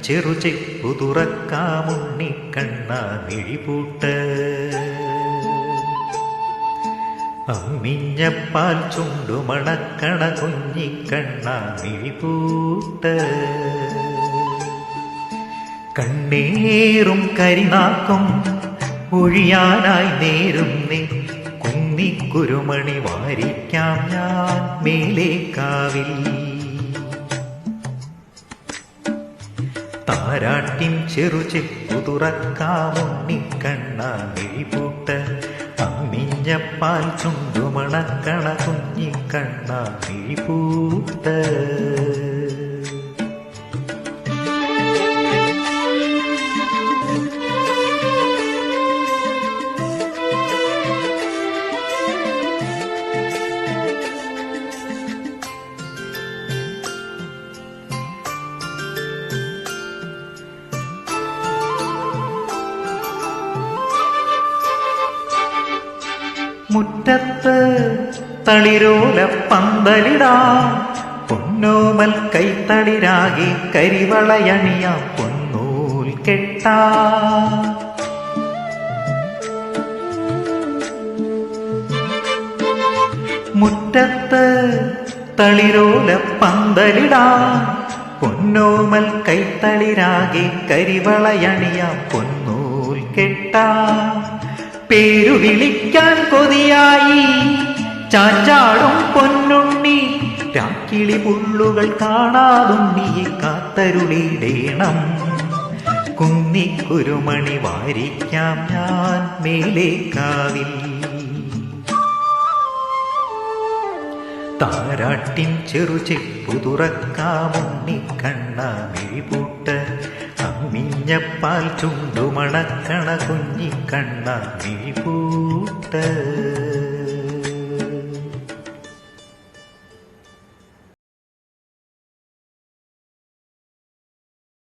ചെറുചെപ്പു തുറക്കാമുണ്ണിക്കണ്ണ മിഴിപൂട്ട് അമ്മിഞ്ഞപ്പാൽ ചുണ്ടുമണക്കണ കുഞ്ഞിക്കണ്ണ മിഴിപൂട്ട് കണ്ണേറും കരിനാക്കും ഒഴിയാനായി നേരുന്നേ കുന്നിക്കുരുമണി വാരിക്കാം ഞാൻ മേലേക്കാവിൽ താരാട്ടിൻ ചെറുചെപ്പു തുറക്കാമുണ്ണിക്കണ്ണ മിഴിപൂട്ട് അമ്മിഞ്ഞപ്പാൽ ചുണ്ടുമണക്കണ കുഞ്ഞിക്കണ്ണ മിഴിപൂട്ട് മുറ്റത്ത് തളിരോല പന്തലിടാം പൊന്നോമൽ കൈത്തളിരാകെ കരിവളയണിയാം പൊന്നൂൽ കെട്ടാം മുറ്റത്ത് തളിരോല പന്തലിടാം പൊന്നോമൽ കൈത്തളിരാകെ കരിവളയണിയാം പൊന്നൂൽ കെട്ടാം പേരു വിളിക്കാൻ കൊതിയായി ചാഞ്ചാടും പൊന്നുണ്ണി രാക്കിളി പുള്ളുകൾ കാണാതുണ്ണിയെ കാത്തരുളിടേണം കുന്നിക്കുരുമണി വാരിക്കാം ഞാൻ മേലേക്കാവിൽ താരാട്ടിൻ ചെറുചെപ്പു തുറക്കാമുണ്ണിക്കണ്ണ മിഴിപൂട്ട് അമ്മിഞ്ഞപ്പാൽ ചുണ്ടുമണക്കണ കുഞ്ഞിക്കണ്ണ മിഴിപൂട്ട്